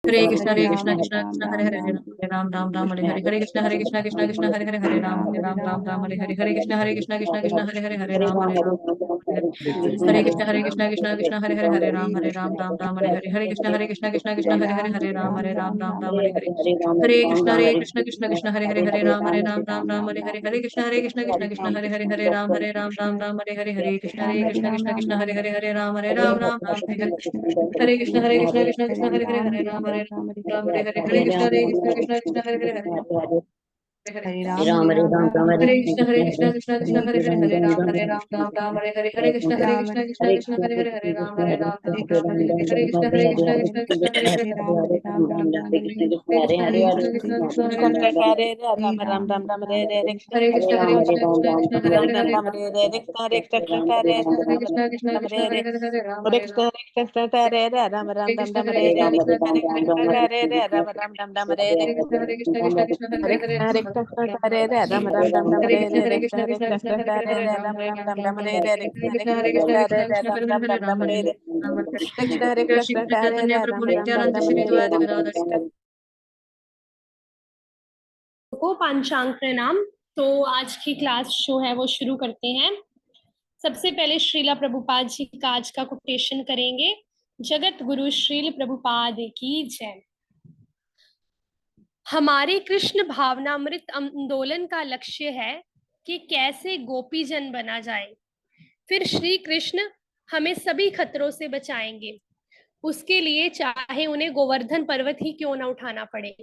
हरे हरे कृष्णा राम कृष्णा राम कृष्णा हरे राम हरे राम राम राम राम हरे हरे हरे कृष्णा कृष्णा हरे हरे हरे राम हरे राम राम राम राम हरे हरे राम हरे कृष्णा कृष्णा हरे राम हरे हरे कृष्णा कृष्णा हरे राम हरे हरे हरे कृष्णा कृष्णा राम राम राम राम राम राम हरे हरे हरे कृष्णा हरे राम राम हरे हरे कृष्णा हरे राम हरे हरे हरे हरे राम राम कृष्णा राम हरे राम हरे हरे हरे कृष्ण हरे कृष्ण हरे कृष्ण राम हरे हरे हरे राम राम हरे राम हरे हरे हरे कृष्ण हरे हरे हरे हरे राम राम हरे राम कृष्ण हरे राम हरे हरे राम कृष्ण हरे हरे हरे राम हरे कृष्ण हरे राम हरे राम राम राम हरे कृष्ण हरे राम राम हरे राम राम हरे हरे हरे हरे कृष्ण राम हरे राम राम हरे राम हरे राम हरे राम हरे हरे हरे कृष्ण हरे राम राम हरे हरे हरे कृष्ण हरे हरे राम राम राम राम हरे हरे हरे कृष्ण हरे हरे राम राम राम राम हरे हरे हरे कृष्ण हरे हरे राम राम राम राम हरे हरे हरे कृष्ण हरे हरे राम राम राम राम हरे हरे हरे कृष्ण हरे हरे राम राम राम राम हरे हरे कृष्ण हरे श्री कृष्ण कृष्ण हरे चैतन्य हरे प्रभु राम राम राम नित्यानंद राम श्री हरे द्वैत हरे गदाधर को पांचांग प्रणाम। तो आज की क्लास जो है वो शुरू करते हैं। सबसे पहले श्रीला प्रभुपाद जी का आज का कोटेशन करेंगे। जगत गुरु श्रील प्रभुपाद की जय। हमारे कृष्ण भावनामृत आंदोलन का लक्ष्य है कि कैसे गोपी जन बना जाए, फिर श्री कृष्ण हमें सभी खतरों से बचाएंगे, उसके लिए चाहे उन्हें गोवर्धन पर्वत ही क्यों न उठाना पड़े।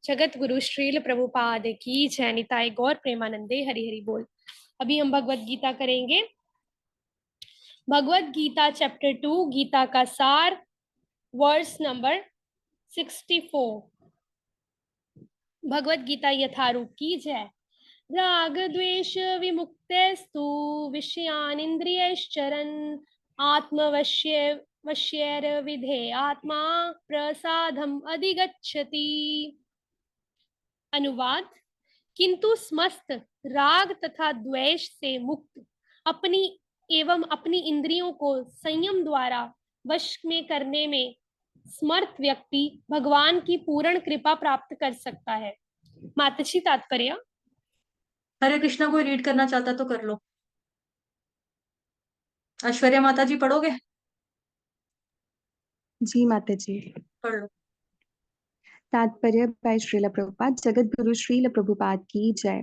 जगत गुरु श्रील प्रभुपाद की जय। निताय गौर प्रेमानंदे हरि हरि बोल। अभी हम भगवत गीता करेंगे। भगवत गीता चैप्टर 2 गीता का सार, वर्स नंबर 64। भगवत गीता यथारूप की जय। राग द्वेष विमुक्तेस्तु विषयानिन्द्रियैश्चरन् आत्मवश्य वश्यैर विधे आत्मा प्रसादम अधिगच्छति। अनुवाद। किंतु समस्त राग तथा द्वेष से मुक्त अपनी एवं अपनी इंद्रियों को संयम द्वारा वश में करने में समर्थ व्यक्ति भगवान की पूर्ण कृपा प्राप्त कर सकता है। माताजी तात्पर्य। हरे कृष्णा कोई रीड करना चाहता तो कर लो। ऐश्वर्या माता जी पढ़ोगे? जी माता जी। पढ़ लो। तात्पर्य बाय श्रील प्रभुपाद। जगत गुरु श्रील प्रभुपाद की जय।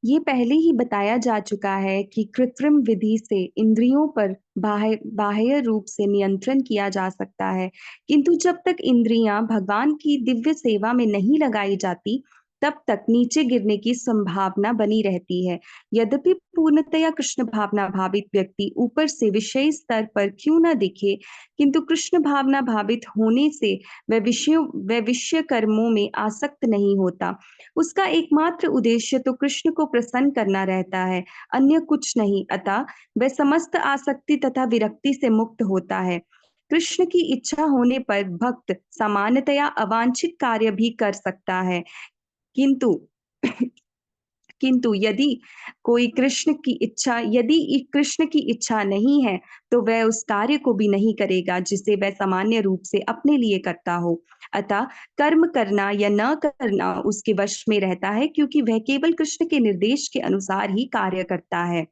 ये पहले ही बताया जा चुका है कि कृत्रिम विधि से इंद्रियों पर बाह्य रूप से नियंत्रण किया जा सकता है, किंतु जब तक इंद्रियां भगवान की दिव्य सेवा में नहीं लगाई जाती तब तक नीचे गिरने की संभावना बनी रहती है। यद्यपि पूर्णतया कृष्ण भावना भावित व्यक्ति ऊपर से विषय स्तर पर क्यों न दिखे, किंतु कृष्ण भावना भावित होने से वह विषय कर्मों में आसक्त नहीं होता। उसका एकमात्र उद्देश्य तो कृष्ण को प्रसन्न करना रहता है, अन्य कुछ नहीं। अतः वह समस्त आसक्ति तथा विरक्ति से मुक्त होता है। कृष्ण की इच्छा होने पर भक्त सामान्यतया अवांछित कार्य भी कर सकता है, किंतु किंतु यदि कृष्ण की इच्छा नहीं है तो वह उस कार्य को भी नहीं करेगा जिसे वह सामान्य रूप से अपने लिए करता हो। अतः कर्म करना या न करना उसके वश में रहता है, क्योंकि वह केवल कृष्ण के निर्देश के अनुसार ही कार्य करता है।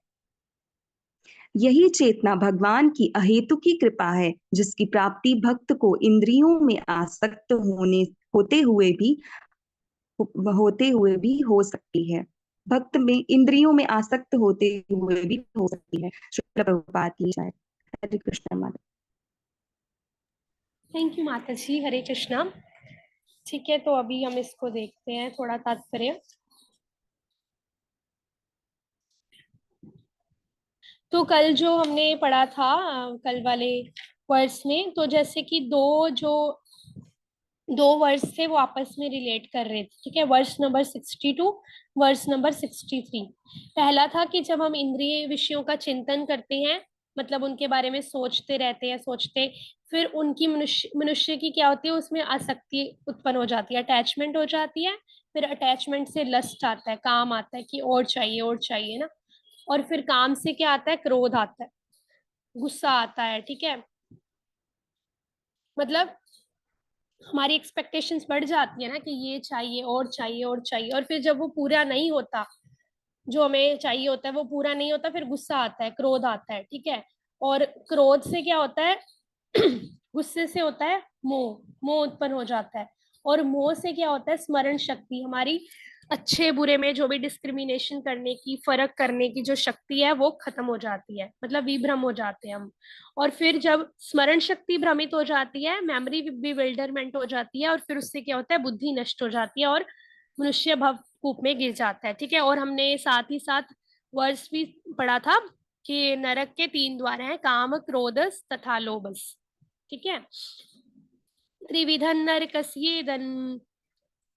यही चेतना भगवान की अहेतुकी कृपा है, जिसकी प्राप्ति भक्त को इंद्रियों में आसक्त होते हुए भी हो सकती है। भक्त में इंद्रियों में आसक्त होते हुए भी हो सकती है। श्रील प्रभुपाद की जय। हरे कृष्ण माता। थैंक यू माता जी। हरे कृष्णा। ठीक है, तो अभी हम इसको देखते हैं थोड़ा तात्पर्य। तो कल जो हमने पढ़ा था कल वाले वर्स में, तो जैसे कि दो वर्स थे वो आपस में रिलेट कर रहे थे। ठीक है, वर्स नंबर 62, वर्स नंबर 63। पहला था कि जब हम इंद्रिय विषयों का चिंतन करते हैं, मतलब उनके बारे में सोचते रहते हैं, फिर उनकी मनुष्य की क्या होती है, उसमें आसक्ति उत्पन्न हो जाती है, अटैचमेंट हो जाती है। फिर अटैचमेंट से लस्ट आता है, काम आता है कि और चाहिए ना। और फिर काम से क्या आता है, क्रोध आता है, गुस्सा आता है। ठीक है, मतलब हमारी एक्सपेक्टेशंस बढ़ जाती है ना कि ये चाहिए और चाहिए और चाहिए, और फिर जब वो पूरा नहीं होता, जो हमें चाहिए होता है वो पूरा नहीं होता, फिर गुस्सा आता है, क्रोध आता है, ठीक है। और क्रोध से क्या होता है गुस्से से होता है मोह, मोह उत्पन्न हो जाता है। और मोह से क्या होता है, स्मरण शक्ति, हमारी अच्छे बुरे में जो भी डिस्क्रिमिनेशन करने की, फर्क करने की जो शक्ति है वो खत्म हो जाती है, मतलब विभ्रम हो जाते हैं हम। और फिर जब स्मरण शक्ति भ्रमित हो जाती है, मेमोरी बिविल्डरमेंट हो जाती है, और फिर उससे क्या होता है, बुद्धि नष्ट हो जाती है और मनुष्य भव कूप में गिर जाता है, ठीक है। और हमने साथ ही साथ वर्ष भी पढ़ा था कि नरक के 3 द्वार हैं, काम, क्रोधस तथा लोभस, ठीक है। त्रिविधन नरकस्येदन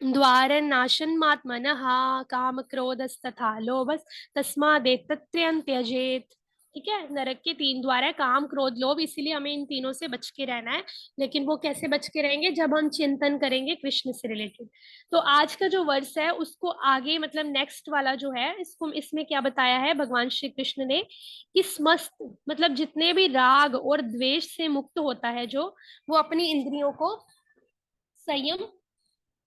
द्वारनाशन्मात्मनः, काम, क्रोधस्तथा लोभस, तस्मादेतत्त्रयं त्यजेत, ठीक है। नरक के 3 द्वार है, काम, क्रोध, लोभ, इसीलिए हमें इन तीनों से बच के रहना है। लेकिन वो कैसे बच के रहेंगे, जब हम चिंतन करेंगे कृष्ण से रिलेटेड। तो आज का जो वर्ष है उसको आगे, मतलब नेक्स्ट वाला जो है, इसको इसमें क्या बताया है भगवान श्री कृष्ण ने, कि समस्त, मतलब जितने भी राग और द्वेष से मुक्त होता है जो, वो अपनी इंद्रियों को संयम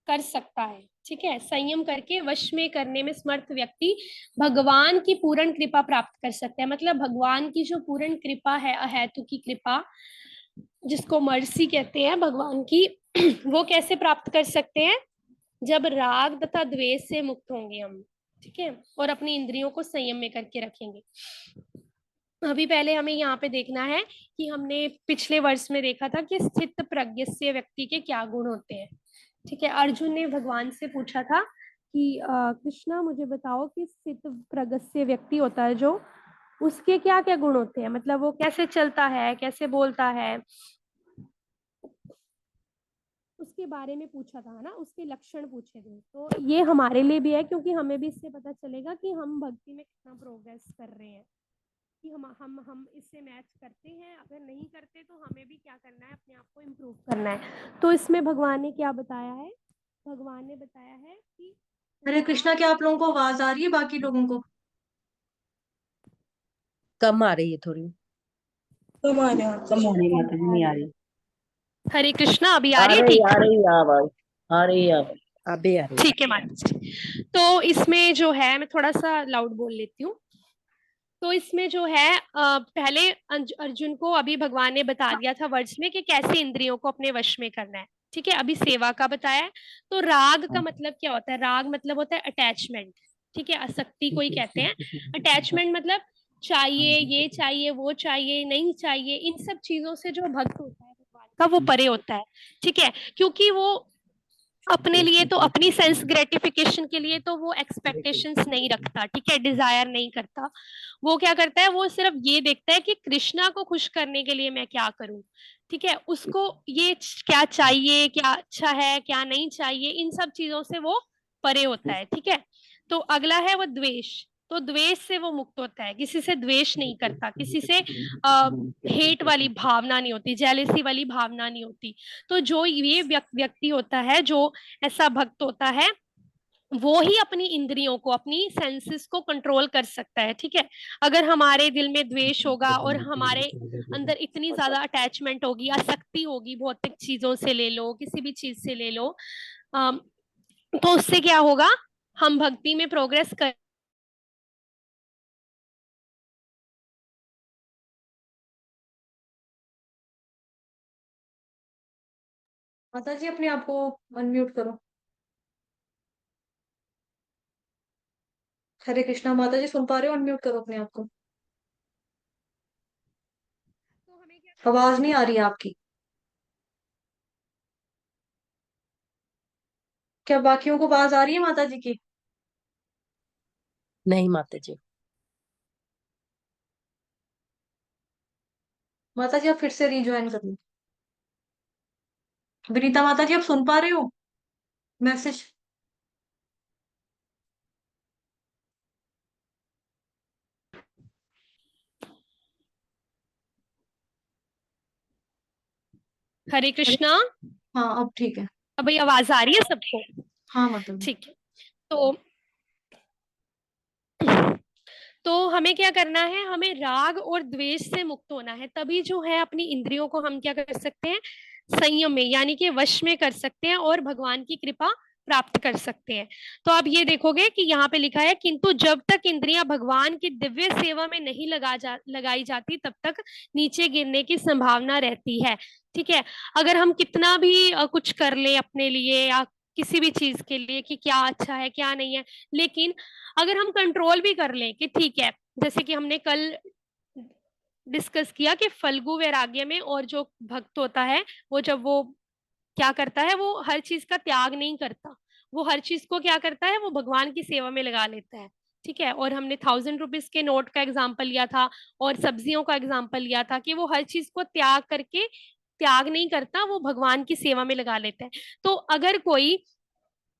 कर सकता है, ठीक है। संयम करके वश में करने में समर्थ व्यक्ति भगवान की पूर्ण कृपा प्राप्त कर सकता है। मतलब भगवान की जो पूर्ण कृपा है, अहेतु की कृपा, जिसको मर्सी कहते हैं भगवान की, वो कैसे प्राप्त कर सकते हैं, जब राग तथा द्वेष से मुक्त होंगे हम, ठीक है, और अपनी इंद्रियों को संयम में करके रखेंगे। अभी पहले हमें यहाँ पे देखना है कि हमने पिछले वर्ष में देखा था कि स्थित प्रज्ञ से व्यक्ति के क्या गुण होते हैं, ठीक है। अर्जुन ने भगवान से पूछा था कि कृष्णा मुझे बताओ कि स्थित प्रगस्य व्यक्ति होता है जो, उसके क्या क्या गुण होते हैं, मतलब वो कैसे चलता है, कैसे बोलता है, उसके बारे में पूछा था ना, उसके लक्षण पूछे थे। तो ये हमारे लिए भी है, क्योंकि हमें भी इससे पता चलेगा कि हम भक्ति में कितना प्रोग्रेस कर रहे हैं, कि हम इससे मैच करते हैं, अगर नहीं करते तो हमें भी क्या करना है, अपने आप को इम्प्रूव करना है। तो इसमें भगवान ने क्या बताया है, भगवान ने बताया है कि हरे कृष्णा, क्या आप लोगों को आवाज आ रही है बाकी लोगों को? कम आ रही है थोड़ी। कम आ रही है? कम आ रही है माता जी, नहीं आ रही। हरे कृष्णा अभी आ आ रही है, रही ठीक आ रही है आवाज, आ रही है आवाज, अभी आ रही है। ठीक है माता जी। तो इसमें जो है, मैं थोड़ा सा लाउड बोल लेती हूँ। तो इसमें जो है पहले अर्जुन को अभी भगवान ने बता दिया था वर्ष में कि कैसे इंद्रियों को अपने वश में करना है, ठीक है। अभी सेवा का बताया है। तो राग का मतलब क्या होता है, राग मतलब होता है अटैचमेंट, ठीक है, आसक्ति कोई कहते हैं। अटैचमेंट मतलब चाहिए, ये चाहिए, वो चाहिए, नहीं चाहिए, इन सब चीजों से जो भक्त होता है भगवान का, वो परे होता है, ठीक है। क्योंकि वो अपने लिए तो, अपनी सेंस ग्रेटिफिकेशन के लिए तो वो एक्सपेक्टेशंस नहीं रखता, ठीक है, डिजायर नहीं करता। वो क्या करता है, वो सिर्फ ये देखता है कि कृष्णा को खुश करने के लिए मैं क्या करूं, ठीक है। उसको ये क्या चाहिए, क्या अच्छा है, क्या नहीं चाहिए, इन सब चीजों से वो परे होता है, ठीक है। तो अगला है वो द्वेष। तो द्वेष से वो मुक्त होता है, किसी से द्वेष नहीं करता, किसी से हेट वाली भावना नहीं होती, जेलेसी वाली भावना नहीं होती। तो जो ये व्यक्ति होता है, जो ऐसा भक्त होता है, वो ही अपनी इंद्रियों को, अपनी सेंसेस को कंट्रोल कर सकता है, ठीक है। अगर हमारे दिल में द्वेष होगा और हमारे अंदर इतनी ज्यादा अटैचमेंट होगी, आसक्ति होगी, भौतिक चीजों से ले लो, किसी भी चीज से ले लो, तो उससे क्या होगा, हम भक्ति में प्रोग्रेस कर। माता जी अपने आप को अनम्यूट करो। हरे कृष्णा, माता जी सुन पा रहे हो? अनम्यूट करो अपने आप को। तो हमें क्या, आवाज नहीं आ रही है आपकी। क्या बाकियों को आवाज आ रही है माता जी की? नहीं माता जी। माता जी आप फिर से रिज्वाइन कर लो। विनीता माता जी आप सुन पा रहे हो मैसेज? हरे कृष्णा, हाँ अब ठीक है। अब ये आवाज आ रही है सबको? हाँ माता जी। ठीक है। तो तो हमें क्या करना है, हमें राग और द्वेष से मुक्त होना है, तभी जो है अपनी इंद्रियों को हम क्या कर सकते हैं, संयम में यानी कि वश में कर सकते हैं और भगवान की कृपा प्राप्त कर सकते हैं। तो आप ये देखोगे कि यहाँ पे लिखा है किंतु जब तक इंद्रियां भगवान की दिव्य सेवा में नहीं लगाई जाती तब तक नीचे गिरने की संभावना रहती है। ठीक है, अगर हम कितना भी कुछ कर ले अपने लिए या किसी भी चीज के लिए कि क्या अच्छा है क्या नहीं है, लेकिन अगर हम कंट्रोल भी कर लें कि ठीक है, जैसे कि हमने कल डिस्कस किया कि फल्गु वैराग्य में और जो भक्त होता है वो जब वो क्या करता है, वो हर चीज का त्याग नहीं करता, वो हर चीज को क्या करता है, वो भगवान की सेवा में लगा लेता है। ठीक है, और हमने 1000 रुपीज के नोट का एग्जाम्पल लिया था और सब्जियों का एग्जाम्पल लिया था कि वो हर चीज को त्याग करके त्याग नहीं करता, वो भगवान की सेवा में लगा लेता है। तो अगर कोई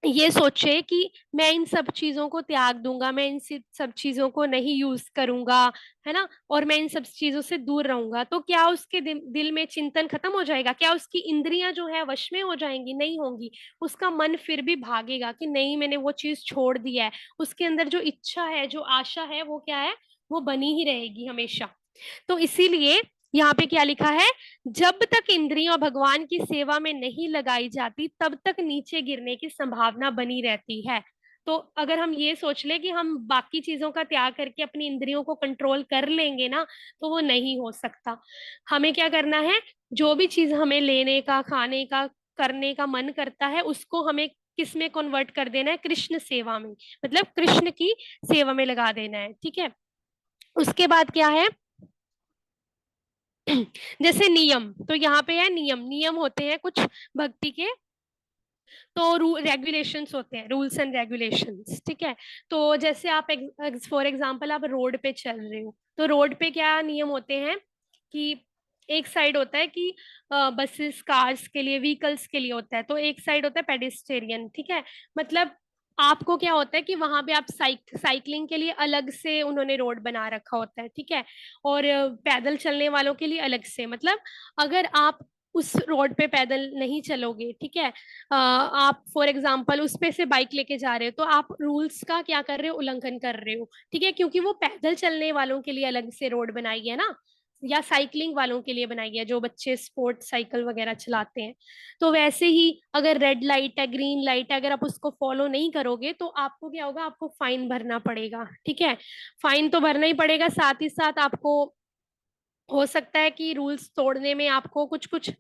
ये सोचे कि मैं इन सब चीजों को त्याग दूंगा, मैं इन सब चीजों को नहीं यूज करूंगा, है ना, और मैं इन सब चीजों से दूर रहूंगा, तो क्या उसके दिल में चिंतन खत्म हो जाएगा? क्या उसकी इंद्रियां जो है वश में हो जाएंगी? नहीं होंगी। उसका मन फिर भी भागेगा कि नहीं, मैंने वो चीज छोड़ दिया है। उसके अंदर जो इच्छा है, जो आशा है, वो क्या है, वो बनी ही रहेगी हमेशा। तो इसीलिए यहाँ पे क्या लिखा है, जब तक इंद्रियां भगवान की सेवा में नहीं लगाई जाती तब तक नीचे गिरने की संभावना बनी रहती है। तो अगर हम ये सोच ले कि हम बाकी चीजों का त्याग करके अपनी इंद्रियों को कंट्रोल कर लेंगे ना, तो वो नहीं हो सकता। हमें क्या करना है, जो भी चीज हमें लेने का, खाने का, करने का मन करता है, उसको हमें किस में कन्वर्ट कर देना है, कृष्ण सेवा में, मतलब कृष्ण की सेवा में लगा देना है। ठीक है, उसके बाद क्या है, जैसे नियम, तो यहाँ पे है नियम, नियम होते हैं कुछ भक्ति के, तो रेगुलेशंस होते हैं, रूल्स एंड रेगुलेशंस। ठीक है, तो जैसे आप फॉर एग्जांपल आप रोड पे चल रहे हो, तो रोड पे क्या नियम होते हैं कि एक साइड होता है कि बसेस कार्स के लिए, व्हीकल्स के लिए होता है, तो एक साइड होता है पेडेस्टेरियन। ठीक है, मतलब आपको क्या होता है कि वहां पे आप साइकिलिंग के लिए अलग से उन्होंने रोड बना रखा होता है। ठीक है, और पैदल चलने वालों के लिए अलग से, मतलब अगर आप उस रोड पे पैदल नहीं चलोगे, ठीक है, आप फॉर एग्जांपल उस पे से बाइक लेके जा रहे हो, तो आप रूल्स का क्या कर रहे हो, उल्लंघन कर रहे हो। ठीक है, क्योंकि वो पैदल चलने वालों के लिए अलग से रोड बनाई है ना, या साइकिलिंग वालों के लिए बनाई है, जो बच्चे स्पोर्ट साइकिल वगैरह चलाते हैं। तो वैसे ही अगर रेड लाइट है, ग्रीन लाइट है, अगर आप उसको फॉलो नहीं करोगे तो आपको क्या होगा, आपको फाइन भरना पड़ेगा। ठीक है, फाइन तो भरना ही पड़ेगा, साथ ही साथ आपको हो सकता है कि रूल्स तोड़ने में आपको कुछ कुछ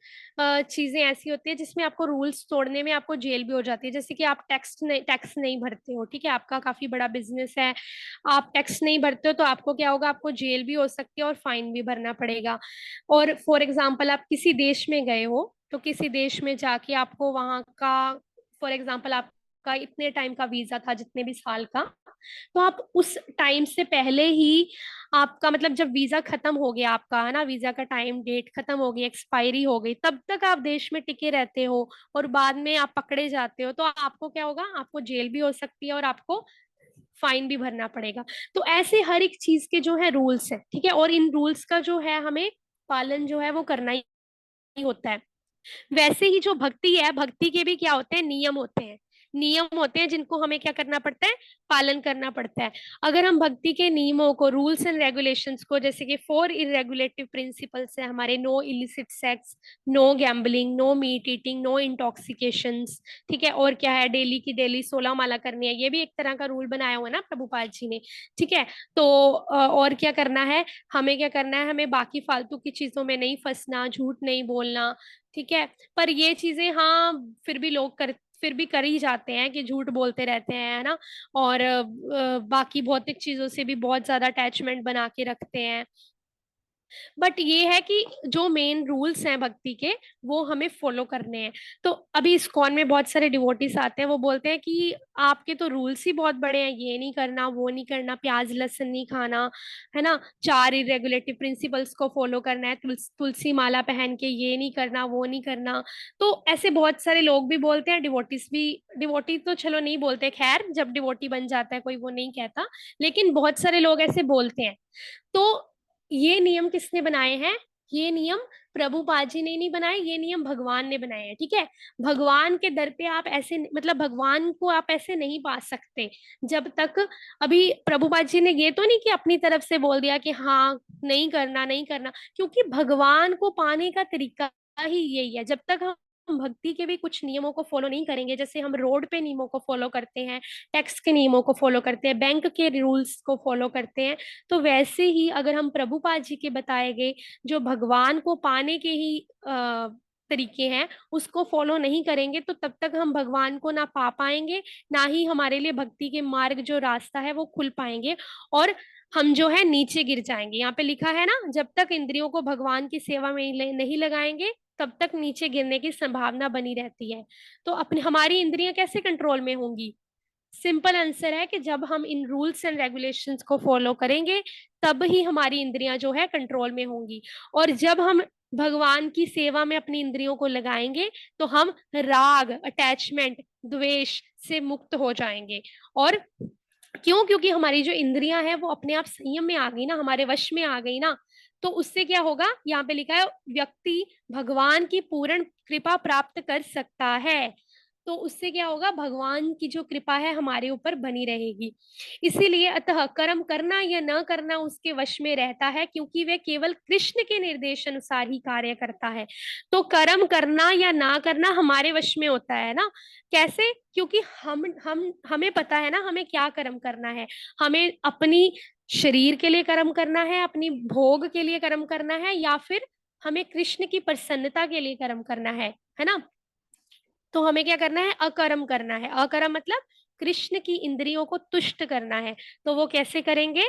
चीजें ऐसी होती है जिसमें आपको रूल्स तोड़ने में आपको जेल भी हो जाती है। जैसे कि आप टैक्स नहीं भरते हो, ठीक है, आपका काफी बड़ा बिजनेस है, आप टैक्स नहीं भरते हो, तो आपको क्या होगा, आपको जेल भी हो सकती है और फाइन भी भरना पड़ेगा। और फॉर एग्जाम्पल आप किसी देश में गए हो, तो किसी देश में जाके आपको वहाँ का, फॉर एग्जाम्पल आपका इतने टाइम का वीजा था, जितने भी साल का, तो आप उस टाइम से पहले ही, आपका मतलब जब वीजा खत्म हो गया आपका, है ना, वीजा का टाइम डेट खत्म हो गई, एक्सपायरी हो गई, तब तक आप देश में टिके रहते हो और बाद में आप पकड़े जाते हो, तो आपको क्या होगा, आपको जेल भी हो सकती है और आपको फाइन भी भरना पड़ेगा। तो ऐसे हर एक चीज के जो है रूल्स है। ठीक है, और इन रूल्स का जो है हमें पालन जो है वो करना ही होता है। वैसे ही जो भक्ति है, भक्ति के भी क्या होते हैं, नियम होते हैं। नियम होते हैं जिनको हमें क्या करना पड़ता है, पालन करना पड़ता है। अगर हम भक्ति के नियमों को, रूल्स एंड रेगुलेशंस को, जैसे कि 4 इरेगुलेटिव प्रिंसिपल्स है हमारे, no illicit sex, no gambling, no meat eating, no intoxications. ठीक है, और क्या है, डेली की डेली 16 माला करनी है, ये भी एक तरह का रूल बनाया हुआ है ना प्रभुपाद जी ने। ठीक है, तो और क्या करना है, हमें क्या करना है, हमें बाकी फालतू की चीजों में नहीं फंसना, झूठ नहीं बोलना। ठीक है, पर ये चीजें हाँ फिर भी कर ही जाते हैं कि झूठ बोलते रहते हैं, है ना, और बाकी भौतिक चीजों से भी बहुत ज्यादा अटैचमेंट बना के रखते हैं। बट ये है कि जो मेन रूल्स हैं भक्ति के, वो हमें फॉलो करने हैं। तो अभी इस्कॉन में बहुत सारे डिवोटीज आते हैं, वो बोलते हैं कि आपके तो रूल्स ही बहुत बड़े हैं, ये नहीं करना, वो नहीं करना, प्याज लहसुन नहीं खाना, है ना, 4 इरेगुलेटिव प्रिंसिपल्स को फॉलो करना है, तुलसी माला पहन के ये नहीं करना, वो नहीं करना। तो ऐसे बहुत सारे लोग भी बोलते हैं, डिवोटीज भी, डिवोटी तो चलो नहीं बोलते, खैर जब डिवोटी बन जाता है कोई वो नहीं कहता, लेकिन बहुत सारे लोग ऐसे बोलते हैं। तो ये नियम किसने बनाए हैं, ये नियम प्रभुपाद जी ने नहीं बनाए, ये नियम भगवान ने बनाए हैं। ठीक है, भगवान के दर पे आप ऐसे, मतलब भगवान को आप ऐसे नहीं पा सकते जब तक, अभी प्रभुपाद जी ने ये तो नहीं कि अपनी तरफ से बोल दिया कि हाँ नहीं करना नहीं करना, क्योंकि भगवान को पाने का तरीका ही यही है। जब तक हम भक्ति के भी कुछ नियमों को फॉलो नहीं करेंगे, जैसे हम रोड पे नियमों को फॉलो करते हैं, टैक्स के नियमों को फॉलो करते हैं, बैंक के रूल्स को फॉलो करते हैं, तो वैसे ही अगर हम प्रभुपाद जी के बताए गए जो भगवान को पाने के ही तरीके हैं उसको फॉलो नहीं करेंगे, तो तब तक हम भगवान को ना पा पाएंगे, ना ही हमारे लिए भक्ति के मार्ग जो रास्ता है वो खुल पाएंगे, और हम जो है नीचे गिर जाएंगे। यहाँ पे लिखा है ना, जब तक इंद्रियों को भगवान की सेवा में नहीं लगाएंगे तब तक नीचे गिरने की संभावना बनी रहती है। तो अपनी हमारी इंद्रियां कैसे कंट्रोल में होंगी? सिंपल आंसर है कि जब हम इन रूल्स एंड रेगुलेशंस को फॉलो करेंगे तब ही हमारी इंद्रियां जो है कंट्रोल में होंगी। और जब हम भगवान की सेवा में अपनी इंद्रियों को लगाएंगे तो हम राग, अटैचमेंट, द्वेष से मुक्त हो जाएंगे। और क्यों? क्योंकि हमारी जो इंद्रियां हैं वो अपने आप संयम में आ गई ना, हमारे वश में आ गई ना, तो उससे क्या होगा? यहाँ पे लिखा है व्यक्ति भगवान की पूर्ण कृपा प्राप्त कर सकता है। तो उससे क्या होगा? भगवान की जो कृपा है हमारे ऊपर बनी रहेगी। इसीलिए अतः कर्म करना या न करना उसके वश में रहता है, क्योंकि वह केवल कृष्ण के निर्देश अनुसार ही कार्य करता है। तो कर्म करना या ना करना हमारे वश में होता है ना। कैसे? क्योंकि हम हमें पता है ना हमें क्या कर्म करना है। हमें अपनी शरीर के लिए कर्म करना है, अपनी भोग के लिए कर्म करना है, या फिर हमें कृष्ण की प्रसन्नता के लिए कर्म करना है ना। तो हमें क्या करना है? अकर्म करना है। अकर्म मतलब कृष्ण की इंद्रियों को तुष्ट करना है। तो वो कैसे करेंगे?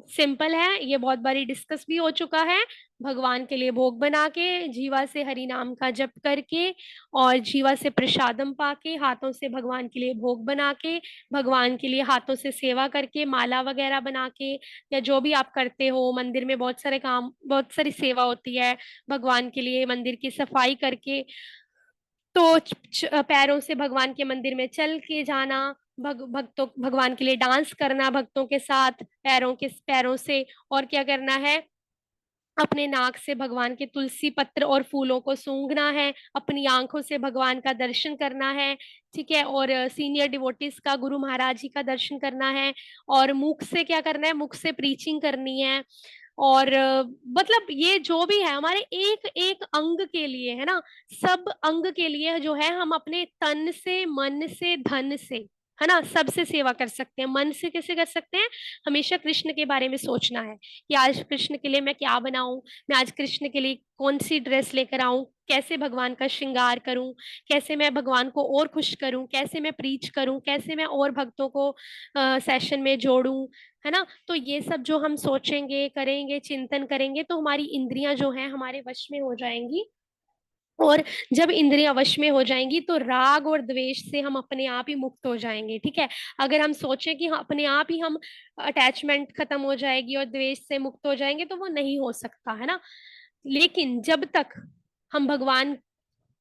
सिंपल है, ये बहुत बारी डिस्कस भी हो चुका है। भगवान के लिए भोग बना के, जीवा से हरि नाम का जप करके, और जीवा से प्रसादम पाके, हाथों से भगवान के लिए भोग बना के, भगवान के लिए हाथों से सेवा करके, माला वगैरह बना के, या जो भी आप करते हो, मंदिर में बहुत सारे काम, बहुत सारी सेवा होती है भगवान के लिए, मंदिर की सफाई करके, तो पैरों से भगवान के मंदिर में चल के जाना, भक्तों भगवान के लिए डांस करना भक्तों के साथ पैरों से, और क्या करना है? अपने नाक से भगवान के तुलसी पत्र और फूलों को सूंघना है, अपनी आंखों से भगवान का दर्शन करना है, ठीक है, और सीनियर डिवोटीज का, गुरु महाराज जी का दर्शन करना है, और मुख से क्या करना है? मुख से प्रीचिंग करनी है। और मतलब ये जो भी है हमारे एक एक अंग के लिए है ना, सब अंग के लिए जो है हम अपने तन से, मन से, धन से, है ना, सबसे सेवा कर सकते हैं। मन से कैसे कर सकते हैं? हमेशा कृष्ण के बारे में सोचना है कि आज कृष्ण के लिए मैं क्या बनाऊं, मैं आज कृष्ण के लिए कौन सी ड्रेस लेकर आऊं, कैसे भगवान का श्रृंगार करूं, कैसे मैं भगवान को और खुश करूं, कैसे मैं प्रीच करूं, कैसे मैं और भक्तों को सेशन में जोड़ूं, है ना। तो ये सब जो हम सोचेंगे, करेंगे, चिंतन करेंगे, तो हमारी इंद्रियां जो हैं हमारे वश में हो जाएंगी। और जब इंद्रियां वश में हो जाएंगी तो राग और द्वेष से हम अपने आप ही मुक्त हो जाएंगे, ठीक है। अगर हम सोचें कि अपने आप ही हम अटैचमेंट खत्म हो जाएगी और द्वेष से मुक्त हो जाएंगे, तो वो नहीं हो सकता, है ना। लेकिन जब तक हम भगवान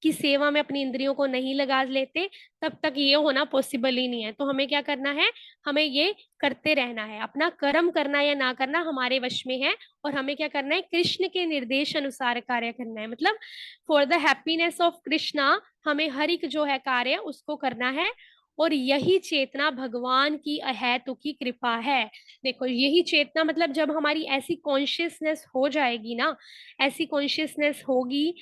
की सेवा में अपनी इंद्रियों को नहीं लगा लेते, तब तक ये होना पॉसिबल ही नहीं है। तो हमें क्या करना है? हमें ये करते रहना है। अपना कर्म करना या ना करना हमारे वश में है, और हमें क्या करना है? कृष्ण के निर्देश अनुसार कार्य करना है। मतलब for the happiness of Krishna हमें हर एक जो है कार्य उसको करना है। और यही चेतना भगवान की अहेतु की कृपा है। देखो, यही चेतना मतलब जब हमारी ऐसी कॉन्शियसनेस हो जाएगी ना, ऐसी कॉन्शियसनेस होगी,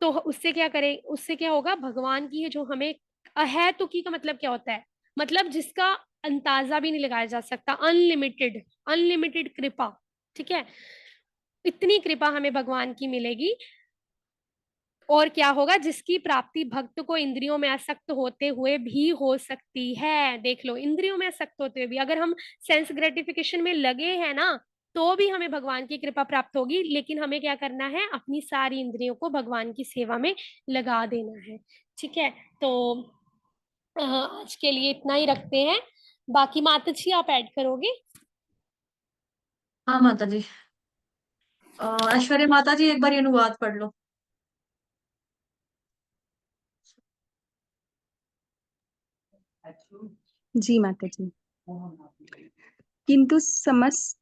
तो उससे क्या करें? उससे क्या होगा? भगवान की जो हमें अहेतुकी का मतलब क्या होता है? मतलब जिसका अंदाजा भी नहीं लगाया जा सकता, अनलिमिटेड, अनलिमिटेड कृपा, ठीक है। इतनी कृपा हमें भगवान की मिलेगी। और क्या होगा? जिसकी प्राप्ति भक्त को इंद्रियों में आसक्त होते हुए भी हो सकती है। देख लो, इंद्रियों में आसक्त होते हुए भी अगर हम सेंस ग्रेटिफिकेशन में लगे हैं ना, तो भी हमें भगवान की कृपा प्राप्त होगी। लेकिन हमें क्या करना है? अपनी सारी इंद्रियों को भगवान की सेवा में लगा देना है, ठीक है। तो आज के लिए इतना ही रखते हैं। बाकी माता जी आप ऐड करोगे? हाँ माता जी। ऐश्वर्या माता जी एक बार ये अनुवाद पढ़ लो। जी माता जी। किंतु समस्त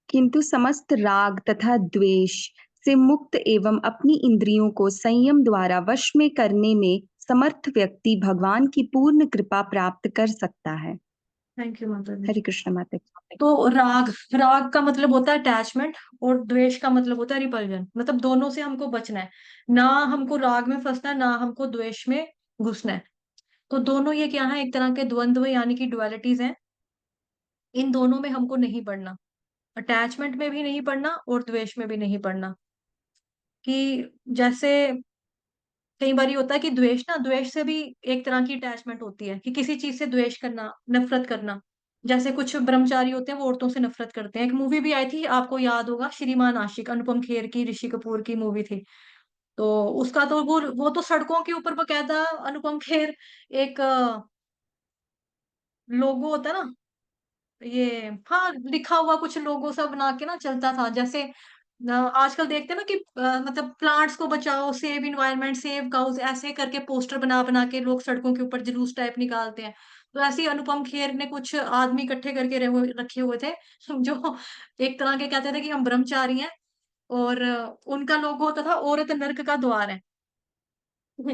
किंतु समस्त राग तथा द्वेष से मुक्त एवं अपनी इंद्रियों को संयम द्वारा वश में करने में समर्थ व्यक्ति भगवान की पूर्ण कृपा प्राप्त कर सकता है। थैंक यू माता जी। हरे कृष्ण माता जी। तो राग, राग का मतलब होता है अटैचमेंट, और द्वेष का मतलब होता है रिपल्जन। मतलब दोनों से हमको बचना है, ना हमको राग में फंसना है, ना हमको द्वेष में घुसना है। तो दोनों ये क्या है, एक तरह के द्वंद्व यानी कि डुअलिटीज हैं। इन दोनों में हमको नहीं पड़ना, अटैचमेंट में भी नहीं पड़ना और द्वेष में भी नहीं पड़ना। कि जैसे कई बार होता है कि द्वेष ना, द्वेष से भी एक तरह की अटैचमेंट होती है, कि किसी चीज से द्वेष करना, नफरत करना। जैसे कुछ ब्रह्मचारी होते हैं वो औरतों से नफरत करते हैं। एक मूवी भी आई थी, आपको याद होगा, श्रीमान आशिक, अनुपम खेर की, ऋषि कपूर की मूवी थी। तो उसका तो वो तो सड़कों के ऊपर बकायदा अनुपम खेर एक लोगो होता है ना, ये हाँ लिखा हुआ कुछ लोगो सब बना के ना चलता था। जैसे आजकल देखते हैं ना कि मतलब प्लांट्स को बचाओ, सेव इन्वायरमेंट, सेव काउज, ऐसे करके पोस्टर बना बना के लोग सड़कों के ऊपर जुलूस टाइप निकालते हैं। तो ऐसे ही अनुपम खेर ने कुछ आदमी इकट्ठे करके रखे हुए थे जो एक तरह के कहते थे कि हम ब्रह्मचारी हैं। और उनका लोगो होता था औरत नर्क का द्वार है।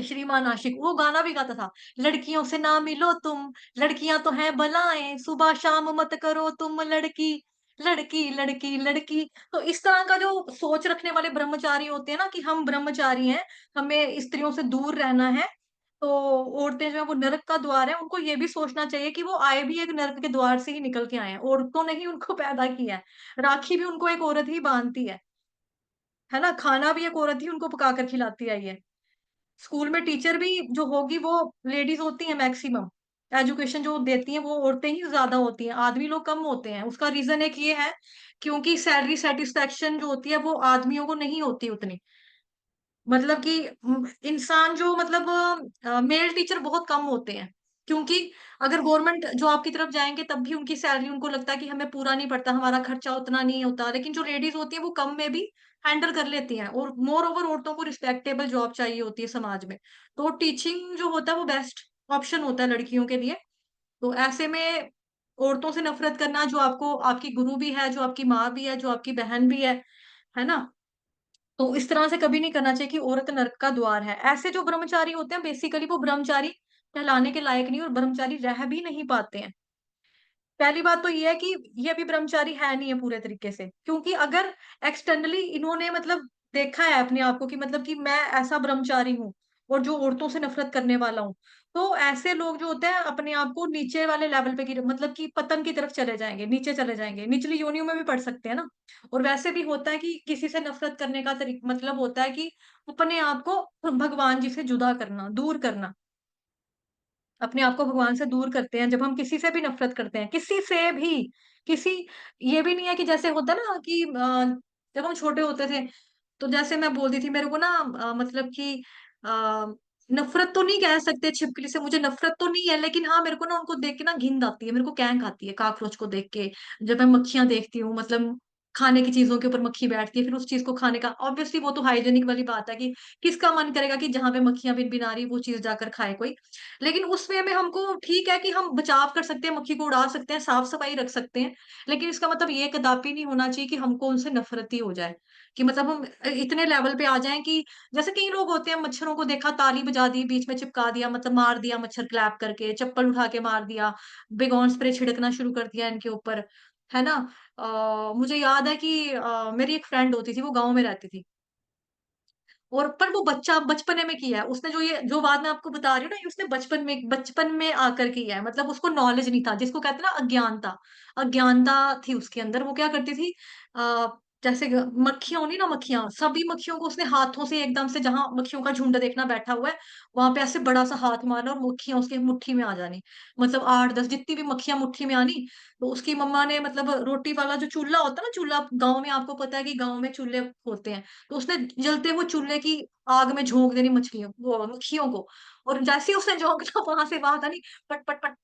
श्रीमान आशिक वो गाना भी गाता था, लड़कियों से ना मिलो तुम, लड़कियां तो हैं बलाएं, सुबह शाम मत करो तुम लड़की, लड़की लड़की लड़की। तो इस तरह का जो सोच रखने वाले ब्रह्मचारी होते हैं ना, कि हम ब्रह्मचारी हैं, हमें स्त्रियों से दूर रहना है, तो औरतें जो है वो नरक का द्वार है, उनको ये भी सोचना चाहिए कि वो आए भी एक नरक के द्वार से ही निकल के आए हैं। औरतों ने ही उनको पैदा किया है, राखी भी उनको एक औरत ही बांधती है ना, खाना भी एक औरत ही उनको पका कर खिलाती आई है। स्कूल में टीचर भी जो होगी वो लेडीज होती है मैक्सिमम। एजुकेशन जो देती हैं वो औरतें ही ज्यादा होती हैं, आदमी लोग कम होते हैं। उसका रीजन एक ये है, क्योंकि सैलरी सेटिस्फेक्शन जो होती है वो आदमियों को नहीं होती उतनी। मतलब कि इंसान जो मतलब मेल टीचर बहुत कम होते हैं, क्योंकि अगर गवर्नमेंट जॉब की तरफ जाएंगे तब भी उनकी सैलरी, उनको लगता है कि हमें पूरा नहीं पड़ता, हमारा खर्चा उतना नहीं होता। लेकिन जो लेडीज होती है वो कम में भी हैंडल कर लेती हैं, और मोर ओवर औरतों को रिस्पेक्टेबल जॉब चाहिए होती है समाज में। तो टीचिंग जो होता है वो बेस्ट ऑप्शन होता है लड़कियों के लिए। तो ऐसे में औरतों से नफरत करना, जो आपको आपकी गुरु भी है, जो आपकी माँ भी है, जो आपकी बहन भी है ना, तो इस तरह से कभी नहीं करना चाहिए कि औरत नरक का द्वार है। ऐसे जो ब्रह्मचारी होते हैं बेसिकली वो ब्रह्मचारी कहलाने के लायक नहीं, और ब्रह्मचारी रह भी नहीं पाते हैं। पहली बात तो ये है कि ये अभी ब्रह्मचारी है नहीं है पूरे तरीके से, क्योंकि अगर एक्सटर्नली इन्होंने मतलब देखा है अपने आप को कि मतलब कि मैं ऐसा ब्रह्मचारी हूँ और जो औरतों से नफरत करने वाला हूँ, तो ऐसे लोग जो होते हैं अपने आप को नीचे वाले लेवल पे मतलब कि पतन की तरफ चले जाएंगे, नीचे चले जाएंगे, निचली योनियों में भी पड़ सकते हैं ना। और वैसे भी होता है कि किसी से नफरत करने का मतलब होता है कि अपने आप को भगवान जी से जुदा करना, दूर करना। अपने आप को भगवान से दूर करते हैं जब हम किसी से भी नफरत करते हैं, किसी से भी, किसी, ये भी नहीं है कि जैसे होता ना कि जब हम छोटे होते थे, तो जैसे मैं बोलती थी मेरे को ना मतलब कि अ, नफरत तो नहीं कह सकते छिपकली से, मुझे नफरत तो नहीं है, लेकिन हाँ मेरे को ना उनको देख के ना घिन आती है, मेरे को कैंक आती है कॉकरोच को देख के। जब मैं मक्खियां देखती हूँ, मतलब खाने की चीजों के ऊपर मक्खी बैठती है, फिर उस चीज को खाने का, ऑब्वियसली वो तो हाइजेनिक वाली बात है कि किसका मन करेगा कि जहां पे मक्खियां बिन बिना रही वो चीज जाकर खाए कोई। लेकिन उस वे में हमको ठीक है कि हम बचाव कर सकते हैं, मक्खी को उड़ा सकते हैं, साफ सफाई रख सकते हैं। लेकिन इसका मतलब ये कदापि नहीं होना चाहिए कि हमको उनसे नफरत ही हो जाए, कि मतलब हम इतने लेवल पे आ जाएं कि जैसे कई लोग होते हैं, मच्छरों को देखा ताली बजा दी, बीच में चिपका दिया, मतलब मार दिया मच्छर क्लैप करके, चप्पल उठा के मार दिया, बिगॉन स्प्रे छिड़कना शुरू कर दिया इनके ऊपर, है ना। मुझे याद है कि मेरी एक फ्रेंड होती थी, वो गांव में रहती थी, और पर वो बच्चा बचपने में किया है उसने, जो ये जो बात मैं आपको बता रही हूँ ना, ये उसने बचपन में आकर किया है। मतलब उसको नॉलेज नहीं था, जिसको कहते हैं ना अज्ञानता, अज्ञानता थी उसके अंदर। वो क्या करती थी, आ, जैसे मक्खियां होनी ना, मक्खियां, सभी मक्खियों को उसने हाथों से एकदम से, जहां मक्खियों का झुंड देखना बैठा हुआ है वहां पे ऐसे बड़ा सा हाथ मारना, और मक्खियां उसके मुट्ठी में आ जानी। मतलब 8-10 जितनी भी मक्खियां मुट्ठी में आनी। तो उसकी मम्मा ने, मतलब रोटी वाला जो चूल्हा होता है ना, चूल्हा गाँव में आपको पता है कि गाँव में चूल्हे होते हैं, तो उसने जलते हुए चूल्हे की आग में झोंक देनी मछलियों वो मक्खियों को। और जैसे ही उसने झोंकना वहां से आवाज आनी, पट पट पट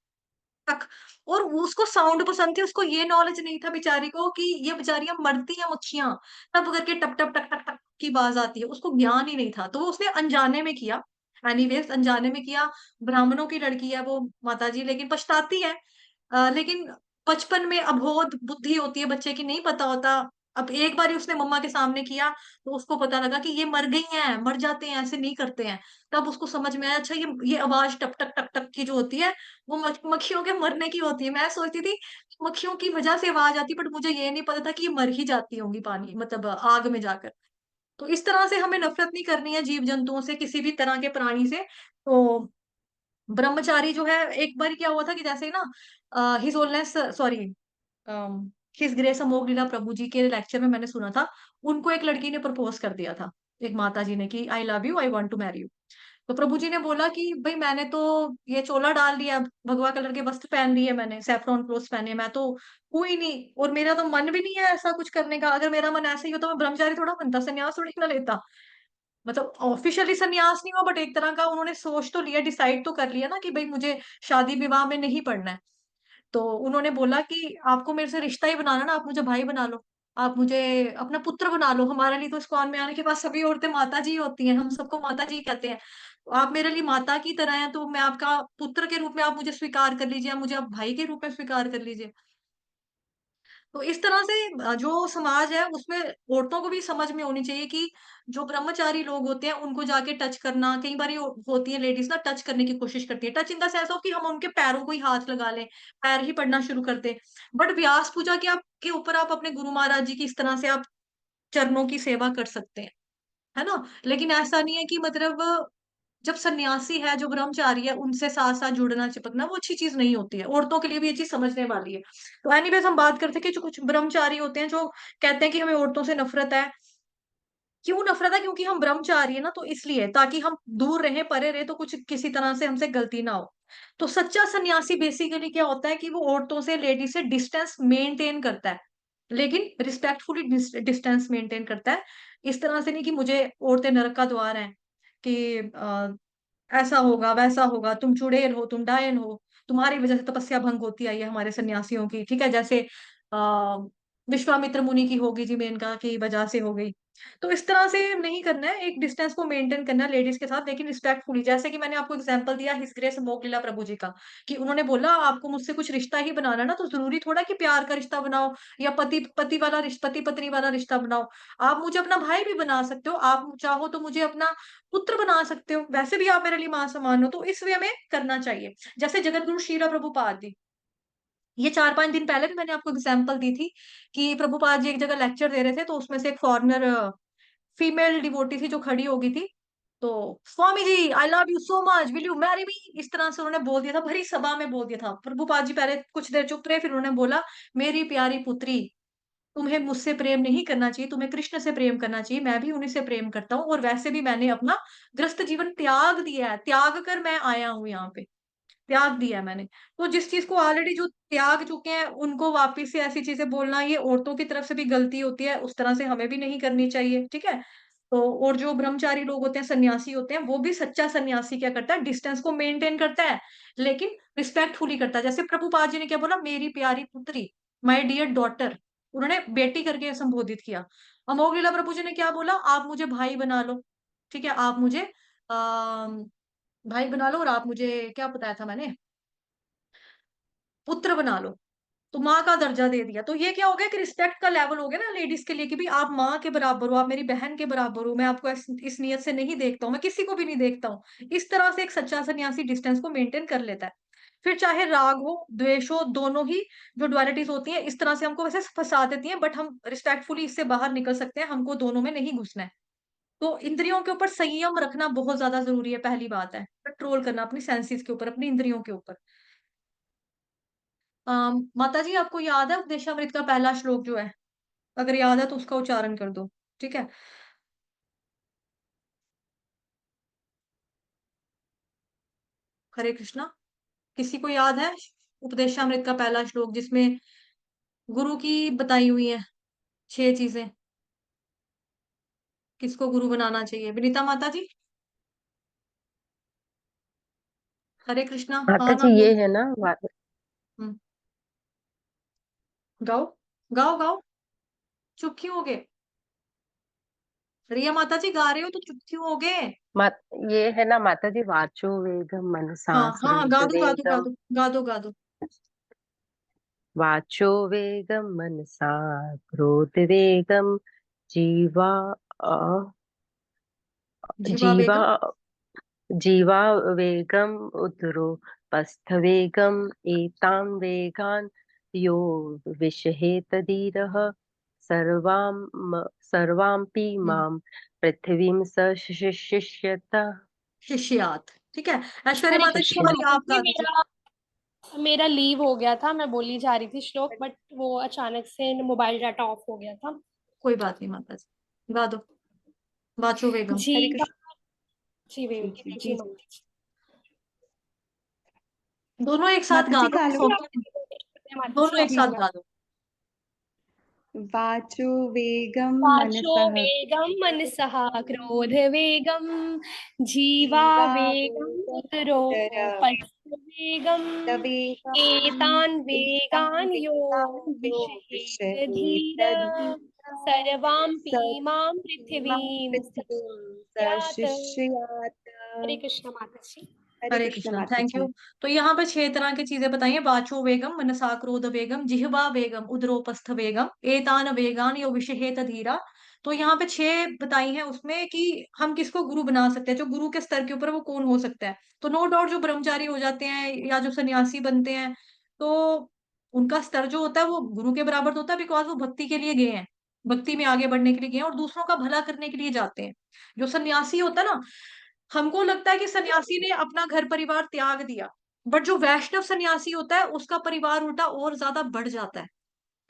टक। और उसको साउंड पसंद थी, उसको ये नॉलेज नहीं था बेचारी को कि ये बेचारियां मरती हैं मक्खियां, तब करके टप टप टक टक टक की आवाज आती है, उसको ज्ञान ही नहीं था, तो वो उसने अनजाने में किया। एनीवेज अनजाने में किया। ब्राह्मणों की लड़की है वो माता जी, लेकिन पछताती है। लेकिन बचपन में अबोध बुद्धि होती है बच्चे की, नहीं पता होता अब एक बार उसने मम्मा के सामने किया तो उसको पता लगा कि ये मर गई हैं, मर जाते हैं, ऐसे नहीं करते हैं। तब उसको समझ में आया, अच्छा ये आवाज टक टक टक टक की जो होती है वो मक्खियों के मरने की होती है। मैं सोचती थी मक्खियों की वजह से आवाज आती, बट मुझे ये नहीं पता था कि ये मर ही जाती होंगी पानी मतलब आग में जाकर। तो इस तरह से हमें नफरत नहीं करनी है जीव जंतुओं से, किसी भी तरह के प्राणी से। तो ब्रह्मचारी जो है, एक बार क्या हुआ था कि जैसे ना his holiness sorry his grace Amogh Lila Prabhu ji के लेक्चर में मैंने सुना था, उनको एक लड़की ने प्रपोज कर दिया था, एक माता जी ने, कि I love you, I want to marry you. तो प्रभु जी ने बोला कि भाई मैंने तो ये चोला डाल लिया, भगवा कलर के वस्त्र पहन लिए, मैंने सैफरॉन क्लोथ पहने, मैं तो हुई नहीं, और मेरा तो मन भी नहीं है ऐसा कुछ करने का। अगर मेरा मन ऐसा ही हो तो मैं ब्रह्मचारी थोड़ा बनता, संन्यास थोड़ी ना लेता। मतलब ऑफिशियली संन्यास नहीं हुआ, बट एक तरह का उन्होंने सोच तो लिया, डिसाइड तो कर लिया ना कि भाई मुझे शादी विवाह में नहीं पड़ना है। तो उन्होंने बोला कि आपको मेरे से रिश्ता ही बनाना ना, आप मुझे भाई बना लो, आप मुझे अपना पुत्र बना लो। हमारे लिए तो इस्कॉन में आने के बाद सभी औरतें माता जी होती हैं, हम सबको माता जी कहते हैं। तो आप मेरे लिए माता की तरह हैं, तो मैं आपका पुत्र के रूप में आप मुझे स्वीकार कर लीजिए, आप मुझे आप भाई के रूप में स्वीकार कर लीजिए। तो इस तरह से जो समाज है उसमें औरतों को भी समझ में होनी चाहिए कि जो ब्रह्मचारी लोग होते हैं उनको जाके टच करना, कई बार होती है लेडीज ना टच करने की कोशिश करती है, touch in the sense of कि हम उनके पैरों को ही हाथ लगा लें, पैर ही पड़ना शुरू कर दें। बट व्यास पूजा के ऊपर आप अपने गुरु महाराज जी की इस तरह से आप चरणों की सेवा कर सकते हैं, है ना। लेकिन ऐसा नहीं है कि मतलब जब सन्यासी है, जो ब्रह्मचारी है, उनसे साथ साथ जुड़ना चिपकना वो अच्छी चीज नहीं होती है। औरतों के लिए भी ये चीज समझने वाली है। तो एनीवेज हम बात करते हैं कि जो कुछ ब्रह्मचारी होते हैं जो कहते हैं कि हमें औरतों से नफरत है। क्यों नफरत है? क्योंकि हम ब्रह्मचारी है ना, तो इसलिए, ताकि हम दूर रहे, परे रहे, तो कुछ किसी तरह से हमसे गलती ना हो। तो सच्चा सन्यासी बेसिकली क्या होता है कि वो औरतों से, लेडीज से डिस्टेंस मेंटेन करता है, लेकिन रिस्पेक्टफुली डिस्टेंस मेंटेन करता है। इस तरह से नहीं कि मुझे औरतें नरक का द्वार हैं, कि ऐसा होगा वैसा होगा, तुम चुड़ैल हो, तुम डायन हो, तुम्हारी वजह से तपस्या भंग होती आई है हमारे सन्यासियों की, ठीक है, जैसे आ, विश्वामित्र मुनि की होगी जी, मेनका की वजह से हो गई। तो इस तरह से नहीं करना है, एक डिस्टेंस को मेंटेन करना है लेडीज के साथ, लेकिन रिस्पेक्टफुली। जैसे कि मैंने आपको एग्जांपल दिया हिस ग्रेस मोगलीला प्रभु जी का, कि उन्होंने बोला आपको मुझसे कुछ रिश्ता ही बनाना ना, तो जरूरी थोड़ा कि प्यार का रिश्ता बनाओ या पति पति वाला रिश्ता, पति पत्नी वाला रिश्ता बनाओ। आप मुझे अपना भाई भी बना सकते हो, आप चाहो तो मुझे अपना पुत्र बना सकते हो, वैसे भी आप मेरे लिए मां समान हो। तो इस वे में करना चाहिए। जैसे जगत गुरु शीला प्रभुपाद जी, ये 4-5 दिन पहले भी मैंने आपको एग्जांपल दी थी कि प्रभुपाद जी एक जगह लेक्चर दे रहे थे, तो उसमें से एक फॉरेनर फीमेल डिवोटी थी जो खड़ी हो गई थी। तो Swami ji I love you so much, will you marry me, इस तरह से उन्होंने बोल दिया था, भरी सभा में बोल दिया था। प्रभुपाद जी पहले कुछ देर चुप रहे, फिर उन्होंने बोला, मेरी प्यारी पुत्री, तुम्हें मुझसे प्रेम नहीं करना चाहिए, तुम्हें कृष्ण से प्रेम करना चाहिए, मैं भी उन्हीं से प्रेम करता हूँ, और वैसे भी मैंने अपना ग्रस्त जीवन त्याग दिया है, त्याग कर मैं आया हूँ यहाँ पे, त्याग दिया है मैंने। तो जिस चीज को ऑलरेडी जो त्याग चुके हैं उनको वापिस से ऐसी चीजें बोलना, ये औरतों की तरफ से भी गलती होती है, उस तरह से हमें भी नहीं करनी चाहिए, ठीक है। तो और जो ब्रह्मचारी लोग होते हैं, सन्यासी होते हैं, वो भी सच्चा सन्यासी क्या करता है, डिस्टेंस को मेंटेन करता है, लेकिन रिस्पेक्टफुली करता है। जैसे प्रभुपाद जी ने क्या बोला, मेरी प्यारी पुत्री, माय डियर डॉटर, उन्होंने बेटी करके संबोधित किया। अमोघ लीला प्रभु जी ने क्या बोला, आप मुझे भाई बना लो, ठीक है, आप मुझे भाई बना लो, और आप मुझे क्या बताया था मैंने, पुत्र बना लो। तो माँ का दर्जा दे दिया। तो ये क्या हो गया कि रिस्पेक्ट का लेवल हो गया ना लेडीज के लिए, कि भाई आप माँ के बराबर हो, आप मेरी बहन के बराबर हो, मैं आपको इस नियत से नहीं देखता हूँ, मैं किसी को भी नहीं देखता हूँ। इस तरह से एक सच्चा सन्यासी डिस्टेंस को मेंटेन कर लेता है। फिर चाहे राग हो, द्वेष हो, दोनों ही जो डुअलिटीज होती है इस तरह से हमको वैसे फंसा देती हैं, बट हम रिस्पेक्टफुली इससे बाहर निकल सकते हैं, हमको दोनों में नहीं घुसना है। तो इंद्रियों के ऊपर संयम रखना बहुत ज्यादा जरूरी है, पहली बात है कंट्रोल करना अपनी सेंसेस के ऊपर, अपनी इंद्रियों के ऊपर। माता जी आपको याद है उपदेशामृत का पहला श्लोक जो है? अगर याद है तो उसका उच्चारण कर दो, ठीक है। हरे कृष्णा। किसी को याद है उपदेशामृत का पहला श्लोक जिसमें गुरु की बताई हुई है 6 चीजें, किसको गुरु बनाना चाहिए? विनीता माता जी। हरे कृष्णा, माता हाँ ना जी बोल। ये है ना हम्म, गाओ, गाओ गाओ, चुप क्यों हो गए? रिया माता जी गा रहे हो तो चुप क्यों हो गए? मा, ये है ना माता जी, वाचो वेगम हाँ मनसा हाँ हाँ, गा स्मृति दो गा दो गा वेगम। दो गा दो गा दो। वाचो वेगम मनसा क्रोध वेगम जीवा जीवा जीवा बेगम। जीवा वेगम उदरो वेगम एतां वेगान यो विषहेत धीरः सर्वांपि हम्म, मां पृथ्वीं स शिष्यत। शिष्यात। ठीक है, ऐश्वर्या हरे माता जी कृष्ण शिष्य। हमारी माता आप जी, गा दीजिए। मेरा लीव हो गया था, मैं बोली जा रही थी श्लोक, बट वो अचानक से मोबाइल डाटा ऑफ हो गया था। कोई बात नहीं माता जी, गा दो। वाचो बेगम। हरे जीवा, कृष्ण। जी जी बेबी, जी जी जी जी। माता जी। दोनों एक साथ माता गा जी दो, गा लो। माता जी दोनों एक आप जी साथ जी। गा दो। वाचो वेगम वाचो मनसः वेगम मनसः क्रोध वेगम जीवा जीवा वेगम वेगम उतरो उदर वेगम वेगम एतान एतां वेगान यो वेगान् यो विषहेत धीर विषहेत सर्वांपि मां मां पृथिवीं पृथिवीं स्यात्। सशिष्यात्। हरे कृष्ण माता जी। हरे हरे कृष्ण कृष्ण, माता थैंक यू। जी। तो यहाँ पे 6 तरह की चीजें बताई हैं। वाचो वेगम, मनसा क्रोध वेगम, जिह्वा वेगम, उदरोपस्थ वेगम, एतान वेगान यो विषहेत धीरा। तो यहाँ पे 6 बताई हैं उसमें कि हम किसको गुरु बना सकते हैं, जो गुरु के स्तर के ऊपर वो कौन हो सकता है। तो नो डाउट जो ब्रह्मचारी हो जाते हैं या जो सन्यासी बनते हैं, तो उनका स्तर जो होता है वो गुरु के बराबर तो होता है, बिकॉज वो भक्ति के लिए गए हैं, भक्ति में आगे बढ़ने के लिए गए हैं और दूसरों का भला करने के लिए जाते हैं। जो सन्यासी होता है ना, हमको लगता है कि सन्यासी ने अपना घर परिवार त्याग दिया, बट जो वैष्णव सन्यासी होता है उसका परिवार उल्टा और ज्यादा बढ़ जाता है।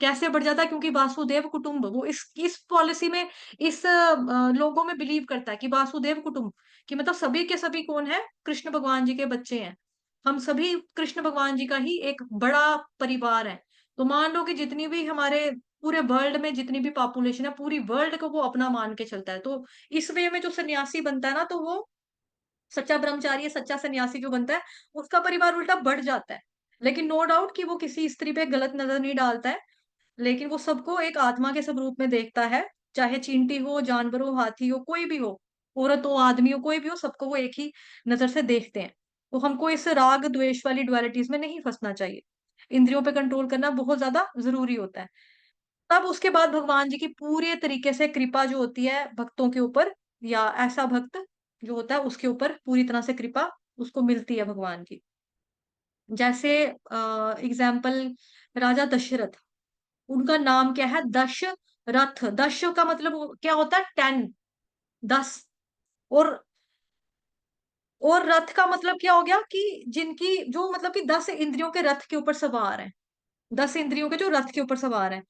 कैसे बढ़ जाता है? क्योंकि वासुदेव कुटुंब, वो इस पॉलिसी में, इस लोगों में बिलीव करता है कि वासुदेव कुटुंब, कि मतलब सभी के सभी कौन है, कृष्ण भगवान जी के बच्चे हैं। हम सभी कृष्ण भगवान जी का ही एक बड़ा परिवार है। तो मान लो कि जितनी भी हमारे पूरे वर्ल्ड में जितनी भी पॉपुलेशन है, पूरी वर्ल्ड को वो अपना मान के चलता है। तो इस वे में जो सन्यासी बनता है ना, तो वो सच्चा ब्रह्मचारी या सच्चा सन्यासी जो बनता है, उसका परिवार उल्टा बढ़ जाता है। लेकिन नो डाउट कि वो किसी स्त्री पे गलत नजर नहीं डालता है, लेकिन वो सबको एक आत्मा के स्वरूप में देखता है। चाहे चींटी हो, जानवर हो, हाथी हो, कोई भी हो, औरत हो, आदमी हो, कोई भी हो, सबको वो एक ही नजर से देखते हैं। तो हमको इस राग द्वेष वाली डुअलिटीज में नहीं फंसना चाहिए। इंद्रियों पे कंट्रोल करना बहुत ज्यादा जरूरी होता है। तब उसके बाद भगवान जी की पूरे तरीके से कृपा जो होती है भक्तों के ऊपर, या ऐसा भक्त जो होता है उसके ऊपर पूरी तरह से कृपा उसको मिलती है भगवान की। जैसे एग्जाम्पल, राजा दशरथ, उनका नाम क्या है? दशरथ। दश का मतलब क्या होता है? 10, 10। और रथ का मतलब क्या हो गया कि जिनकी जो मतलब कि 10 इंद्रियों के रथ के ऊपर सवार है, 10 इंद्रियों के जो रथ के ऊपर सवार है।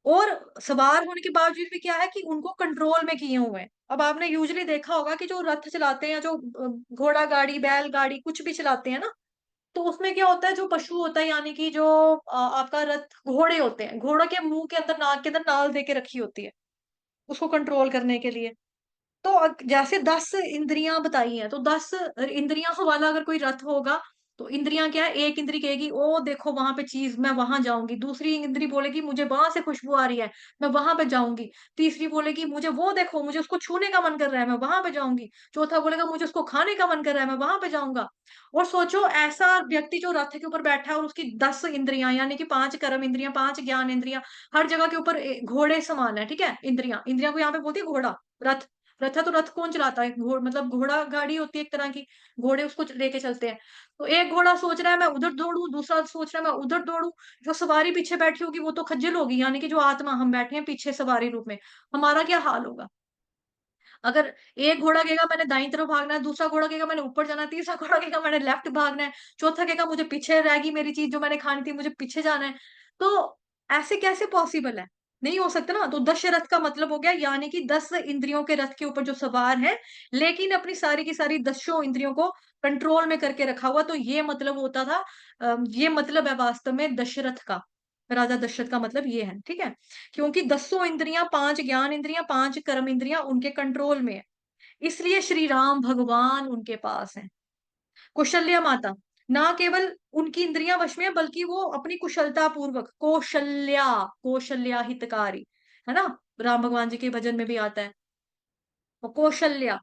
और सवार होने के बावजूद भी क्या है कि उनको कंट्रोल में किए हुए हैं। अब आपने यूजुअली देखा होगा कि जो रथ चलाते हैं या जो घोड़ा गाड़ी, बैल गाड़ी, कुछ भी चलाते हैं ना, तो उसमें क्या होता है, जो पशु होता है, यानी कि जो आपका रथ, घोड़े होते हैं, घोड़ा के मुंह के अंदर, नाक के अंदर नाल दे के रखी होती है उसको कंट्रोल करने के लिए। तो जैसे 10 इंद्रियां बताई हैं, तो 10 इंद्रियां वाला अगर कोई रथ होगा, तो इंद्रियां क्या है? एक इंद्री कहेगी ओ देखो वहां पे चीज, मैं वहां जाऊंगी। दूसरी इंद्री बोलेगी मुझे वहां से खुशबू आ रही है, मैं वहां पे जाऊंगी। तीसरी बोलेगी मुझे वो देखो, मुझे उसको छूने का मन कर रहा है, मैं वहां पे जाऊंगी। चौथा बोलेगा मुझे उसको खाने का मन कर रहा है, मैं वहां पे जाऊंगा। और सोचो ऐसा व्यक्ति जो रथ के ऊपर बैठा है और उसकी 10 इंद्रियां, यानी कि 5 कर्म इंद्रियां, 5 ज्ञान इंद्रियां, हर जगह के ऊपर घोड़े समान है। ठीक है, इंद्रियां, इंद्रियां को यहाँ पे बोलती है घोड़ा। रथ, रथ है तो रथ कौन चलाता है? मतलब घोड़ा गाड़ी होती है एक तरह की, घोड़े उसको लेके चलते हैं। तो एक घोड़ा सोच रहा है मैं उधर दौड़ू, दूसरा सोच रहा है मैं उधर दौड़ू। जो सवारी पीछे बैठी होगी वो तो खज्जल होगी, यानी कि जो आत्मा, हम बैठे हैं पीछे सवारी रूप में, हमारा क्या हाल होगा? अगर एक घोड़ा कहेगा मैंने दाईं तरफ भागना है, दूसरा घोड़ा कहेगा मैंने ऊपर जाना है, तीसरा घोड़ा कहेगा मैंने लेफ्ट भागना है, चौथा कहेगा मुझे पीछे रहेगी मेरी चीज जो मैंने खानी थी, मुझे पीछे जाना है। तो ऐसे कैसे पॉसिबल है? नहीं हो सकता ना। तो दशरथ का मतलब हो गया, यानी कि 10 इंद्रियों के रथ के ऊपर जो सवार है, लेकिन अपनी सारी की सारी 10 इंद्रियों को कंट्रोल में करके रखा हुआ। तो ये मतलब होता था, ये मतलब है वास्तव में दशरथ का, राजा दशरथ का मतलब ये है। ठीक है, क्योंकि 10 इंद्रियां, 5 ज्ञान इंद्रियां, 5 कर्म इंद्रियां उनके कंट्रोल में है, इसलिए श्री राम भगवान उनके पास हैं। कौशल्या माता ना केवल उनकी इंद्रियां वश में है, बल्कि वो अपनी कुशलता पूर्वक, कौशल्या, कौशल्या हितकारी, है ना, राम भगवान जी के भजन में भी आता है। और कौशल्या,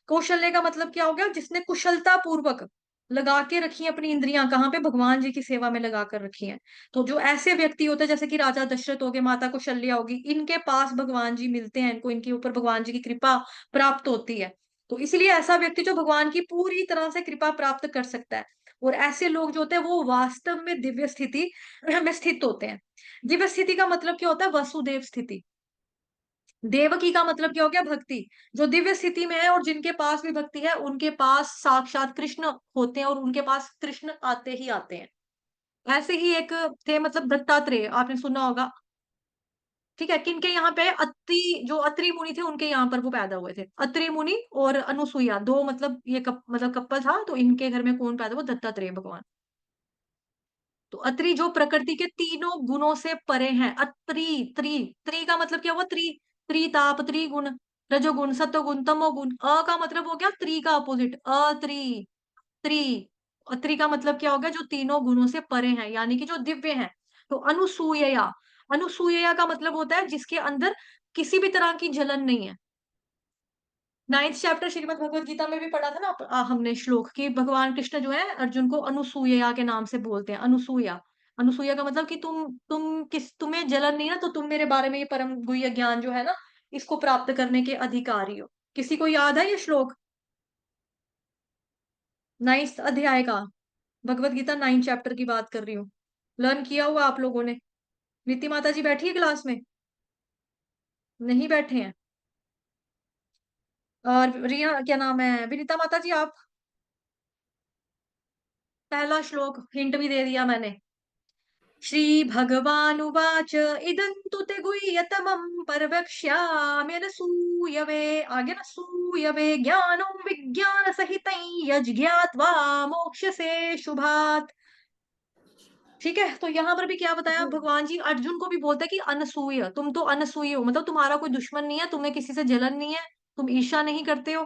कौशल्य का मतलब क्या हो गया? जिसने कुशलता पूर्वक, लगा के रखी है अपनी इंद्रियां कहाँ पे, भगवान जी की सेवा में लगा कर रखी है। तो जो ऐसे व्यक्ति होते हैं जैसे कि राजा दशरथ हो गए, माता कौशल्या होगी, इनके पास भगवान जी मिलते हैं, इनको इनके ऊपर भगवान जी की कृपा प्राप्त होती है। तो इसलिए ऐसा व्यक्ति जो भगवान की पूरी तरह से कृपा प्राप्त कर सकता है। और ऐसे लोग जो होते हैं वो वास्तव में दिव्य स्थिति में स्थित होते हैं। दिव्य स्थिति का मतलब क्या होता है, वसुदेव स्थिति। देवकी का मतलब क्या हो गया, भक्ति। जो दिव्य स्थिति में है और जिनके पास भी भक्ति है, उनके पास साक्षात कृष्ण होते हैं और उनके पास कृष्ण आते ही आते हैं। ऐसे ही एक थे, मतलब दत्तात्रेय, आपने सुना होगा। ठीक है, किनके यहाँ पे अत्रि, जो अत्रि मुनि थे उनके यहाँ पर वो पैदा हुए थे, अत्रि मुनि और अनुसुईया, दो मतलब ये मतलब कपल था। तो इनके घर में कौन पैदा हुआ, दत्तात्रेय भगवान। तो अत्रि जो प्रकृति के तीनों गुणों से परे हैं। अत्रि, त्रि, त्रि का मतलब क्या हुआ, त्रिताप, त्रिगुण, रजोगुण, सत्वगुण, तमोगुण। अ का मतलब हो गया त्रि का अपोजिट, अत्रि, त्रि। अत्रि का मतलब क्या हो गया, जो तीनों गुणों से परे हैं, यानी कि जो दिव्य हैं। तो अनुसूया, अनुसूया का मतलब होता है जिसके अंदर किसी भी तरह की जलन नहीं है। 9th चैप्टर श्रीमद् भगवत गीता में भी पढ़ा था ना हमने श्लोक कि भगवान कृष्ण जो है अर्जुन को अनुसूया के नाम से बोलते हैं। अनुसूया, अनुसूया का मतलब कि तुम्हें जलन नहीं ना, तो तुम मेरे बारे में ये परम गुह्य ज्ञान जो है ना, इसको प्राप्त करने के अधिकारी हो। किसी को याद है ये श्लोक? 9th अध्याय का, भगवत गीता 9th चैप्टर की बात कर रही हूँ। लर्न किया हुआ आप लोगों ने? नीति माता जी बैठी है क्लास में? नहीं बैठे हैं? और रिया, क्या नाम है, विनीता माता जी, आप? पहला श्लोक हिंट भी दे दिया मैंने। श्रीभगवानुवाच इदं तु ते गुह्यतमं प्रवक्ष्याम्यनसूयवे, आगे ना, सूयवे ज्ञानं विज्ञानसहितं यज्ञात्वा मोक्ष्यसे शुभात्। ठीक है, तो यहाँ पर भी क्या बताया भगवान जी, अर्जुन को भी बोलते हैं कि अनसूय, तुम तो अनसूय हो, मतलब तुम्हारा कोई दुश्मन नहीं है, तुम्हें किसी से जलन नहीं है, तुम ईर्ष्या नहीं करते हो।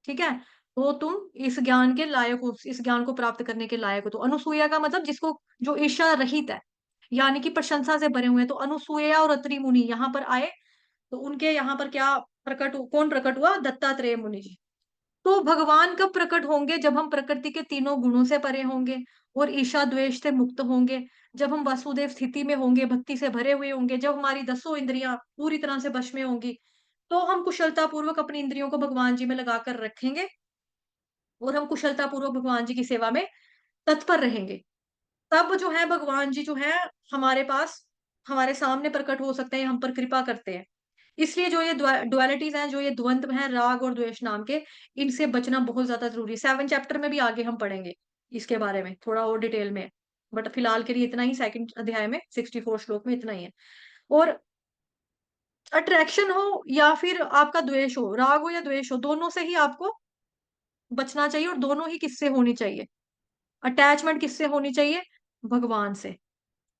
ठीक है, तो तुम इस ज्ञान के लायक हो, इस ज्ञान को प्राप्त करने के लायक हो। तो अनुसूया का मतलब जिसको, जो ईर्ष्या रहित है, यानी कि प्रशंसा से भरे हुए हैं। तो अनुसूया और अत्रि मुनि यहाँ पर आए, तो उनके यहाँ पर क्या कौन प्रकट हुआ, दत्तात्रेय मुनि जी। तो भगवान कब प्रकट होंगे, जब हम प्रकृति के तीनों गुणों से परे होंगे और ईर्ष्या द्वेष से मुक्त होंगे, जब हम वासुदेव स्थिति में होंगे, भक्ति से भरे हुए होंगे, जब हमारी 10 इंद्रियां पूरी तरह से वश में होंगी, तो हम कुशलता पूर्वक अपनी इंद्रियों को भगवान जी में लगाकर रखेंगे और हम कुशलता पूर्वक भगवान जी की सेवा में तत्पर रहेंगे। तब जो है भगवान जी जो है हमारे पास, हमारे सामने प्रकट हो सकते हैं, हम पर कृपा करते हैं। इसलिए जो ये डुअलिटीज हैं, जो ये द्वंद्व हैं, राग और द्वेष नाम के, इनसे बचना बहुत ज्यादा जरूरी है। 7 चैप्टर में भी आगे हम पढ़ेंगे इसके बारे में थोड़ा और डिटेल में, बट फिलहाल के लिए इतना ही, 2nd अध्याय में 64 श्लोक में इतना ही है। और अट्रैक्शन हो या फिर आपका द्वेष हो, राग हो या द्वेष हो, दोनों से ही आपको बचना चाहिए। और दोनों ही किससे होनी चाहिए, अटैचमेंट किससे होनी चाहिए, भगवान से।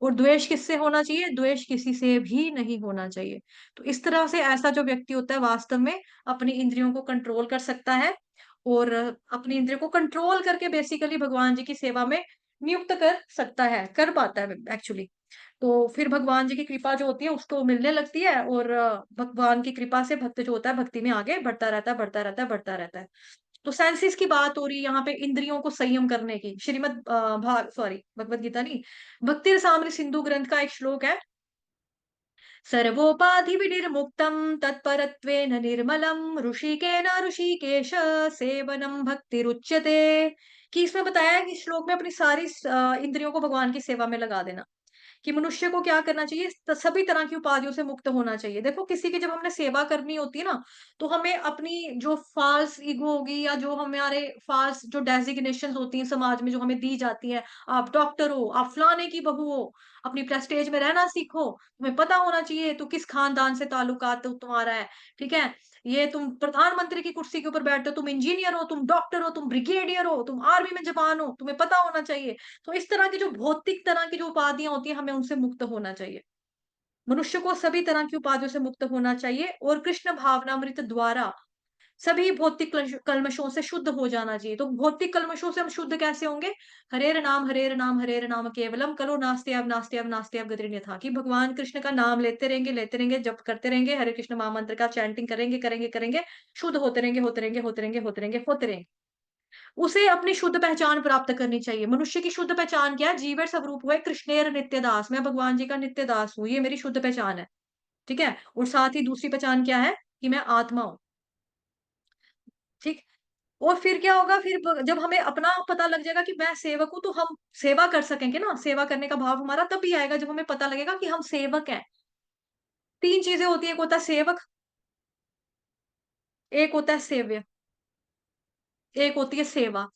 और द्वेष किससे होना चाहिए, द्वेष किसी से भी नहीं होना चाहिए। तो इस तरह से ऐसा जो व्यक्ति होता है वास्तव में अपनी इंद्रियों को कंट्रोल कर सकता है और अपनी इंद्रियों को कंट्रोल करके बेसिकली भगवान जी की सेवा में नियुक्त कर सकता है, कर पाता है एक्चुअली। तो फिर भगवान जी की कृपा जो होती है उसको मिलने लगती है और भगवान की कृपा से भक्त जो होता है भक्ति में आगे बढ़ता रहता है, बढ़ता रहता है, बढ़ता रहता है। तो सेंसेस की बात हो रही है यहाँ पे, इंद्रियों को संयम करने की। श्रीमद भाग, सॉरी, भगवत गीता नहीं, भक्ति रसामृत सिंधु ग्रंथ का एक श्लोक है, सर्वोपाधि विनिर्मुक्तम तत्परत्वेन निर्मलम ऋषिकेन ऋषिकेश सेवनम भक्तिरुच्यते। कि इसमें बताया है कि श्लोक में अपनी सारी इंद्रियों को भगवान की सेवा में लगा देना, कि मनुष्य को क्या करना चाहिए, सभी तरह की उपाधियों से मुक्त होना चाहिए। देखो किसी की जब हमने सेवा करनी होती है ना, तो हमें अपनी जो फाल्स ईगो होगी या जो हमारे फाल्स जो डेजिग्नेशन होती हैं समाज में जो हमें दी जाती है, आप डॉक्टर हो, आप फलाने की बहू हो, अपनी प्रेस्टेज में रहना सीखो, तुम्हें पता होना चाहिए तो किस खानदान से ताल्लुकात तुम्हारा है। ठीक है, ये तुम प्रधानमंत्री की कुर्सी के ऊपर बैठते हो, तुम इंजीनियर हो, तुम डॉक्टर हो, तुम ब्रिगेडियर हो, तुम आर्मी में जवान हो, तुम्हें पता होना चाहिए। तो इस तरह की जो भौतिक तरह की जो उपाधियां होती हैं, हमें उनसे मुक्त होना चाहिए। मनुष्य को सभी तरह की उपाधियों से मुक्त होना चाहिए और कृष्ण भावनामृत द्वारा सभी भौतिक कल्मशों से शुद्ध हो जाना चाहिए। तो भौतिक कल्मशों से हम शुद्ध कैसे होंगे, हरेर नाम, हरेर नाम, हरेर नाम केवलम कलो नास्त्यव नास्त्यव नास्त्यव गतिर्न्य था, कि भगवान कृष्ण का नाम लेते रहेंगे, जप करते रहेंगे, हरे कृष्ण महामंत्र का चैंटिंग करेंगे करेंगे करेंगे, शुद्ध होते रहेंगे, होते रहेंगे, होते रहेंगे, होते रहेंगे, होते रहेंगे। उसे अपनी शुद्ध पहचान प्राप्त करनी चाहिए। मनुष्य की शुद्ध पहचान क्या है? जीवेर स्वरूप हुए कृष्णेर नित्य दास, मैं भगवान जी का नित्य दास हूँ, ये मेरी शुद्ध पहचान है। ठीक है? और साथ ही दूसरी पहचान क्या है? कि मैं आत्मा हूँ। ठीक? और फिर क्या होगा? फिर जब हमें अपना पता लग जाएगा कि मैं सेवक हूँ, तो हम सेवा कर सकेंगे ना। सेवा करने का भाव हमारा तभी आएगा जब हमें पता लगेगा कि हम सेवक हैं। 3 चीजें होती है, एक होता है सेवक, एक होता है सेव्य, एक होती है सेवा।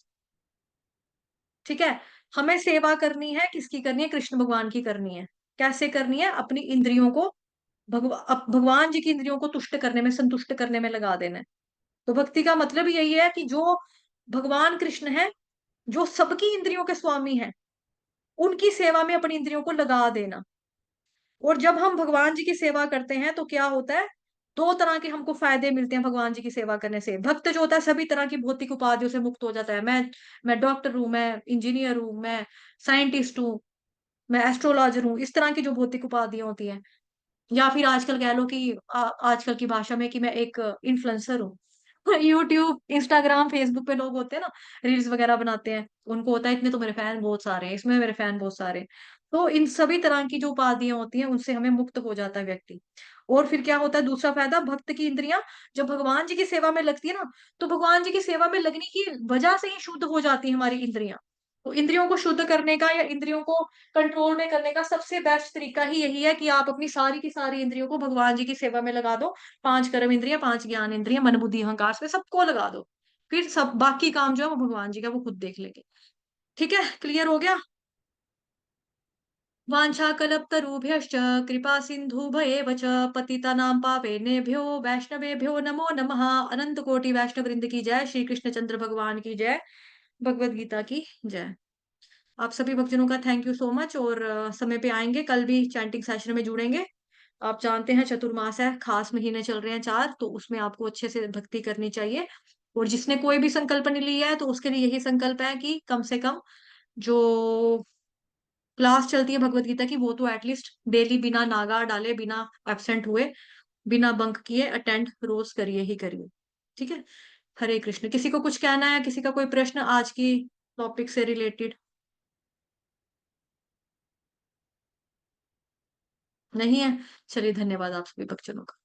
ठीक है? हमें सेवा करनी है, किसकी करनी है? कृष्ण भगवान की करनी है। कैसे करनी है? अपनी इंद्रियों को भगवान जी की इंद्रियों को तुष्ट करने में, संतुष्ट करने में लगा देना है। तो भक्ति का मतलब यही है कि जो भगवान कृष्ण है, जो सबकी इंद्रियों के स्वामी हैं, उनकी सेवा में अपनी इंद्रियों को लगा देना। और जब हम भगवान जी की सेवा करते हैं तो क्या होता है? 2 तरह के हमको फायदे मिलते हैं भगवान जी की सेवा करने से। भक्त जो होता है सभी तरह की भौतिक उपाधियों से मुक्त हो जाता है। मैं डॉक्टर हूँ, मैं इंजीनियर हूँ, मैं साइंटिस्ट हूँ, मैं एस्ट्रोलॉजर हूँ, इस तरह की जो भौतिक उपाधियां होती हैं। या फिर आजकल कह लो कि आजकल की भाषा में कि मैं एक इन्फ्लुएंसर हूँ। यूट्यूब, इंस्टाग्राम, फेसबुक पे लोग होते हैं ना, रील्स वगैरह बनाते हैं, उनको होता है इतने तो मेरे फैन बहुत सारे हैं, इसमें मेरे फैन बहुत सारे हैं। तो इन सभी तरह की जो उपाधियां होती हैं उनसे हमें मुक्त हो जाता है व्यक्ति। और फिर क्या होता है दूसरा फायदा? भक्त की इंद्रियां जब भगवान जी की सेवा में लगती है ना, तो भगवान जी की सेवा में लगने की वजह से ही शुद्ध हो जाती है हमारी इंद्रियां। तो इंद्रियों को शुद्ध करने का या इंद्रियों को कंट्रोल में करने का सबसे बेस्ट तरीका ही यही है कि आप अपनी सारी की सारी इंद्रियों को भगवान जी की सेवा में लगा दो। 5 कर्म इंद्रियां, 5 ज्ञान इंद्रियां, मन बुद्धि अहंकार से सबको लगा दो। फिर सब बाकी काम जो है वो भगवान जी का वो खुद देख लेंगे। ठीक है? क्लियर हो गया? वाञ्छाकल्पतरुभ्यश्च कृपा सिन्धुभयेव च पतितानां पावनेभ्यो वैष्णवेभ्यो नमो नमः। अनंत कोटि वैष्णव वृंद की जय। श्री कृष्ण चंद्र भगवान की जय। भगवत गीता की जय। आप सभी भक्तजनों का थैंक यू सो मच। और समय पे आएंगे, कल भी चैंटिंग सेशन में जुड़ेंगे। आप जानते हैं चतुर्मास है, खास महीने चल रहे हैं 4, तो उसमें आपको अच्छे से भक्ति करनी चाहिए। और जिसने कोई भी संकल्प नहीं लिया है तो उसके लिए यही संकल्प है कि कम से कम जो क्लास चलती है भगवत गीता की, वो तो एटलीस्ट डेली बिना नागा डाले, बिना एब्सेंट हुए, बिना बंक किए अटेंड रोज करिए ही करिए। ठीक है? हरे कृष्ण। किसी को कुछ कहना है? किसी का कोई प्रश्न आज की टॉपिक से रिलेटेड? नहीं है? चलिए, धन्यवाद आप सभी भक्तजनों का।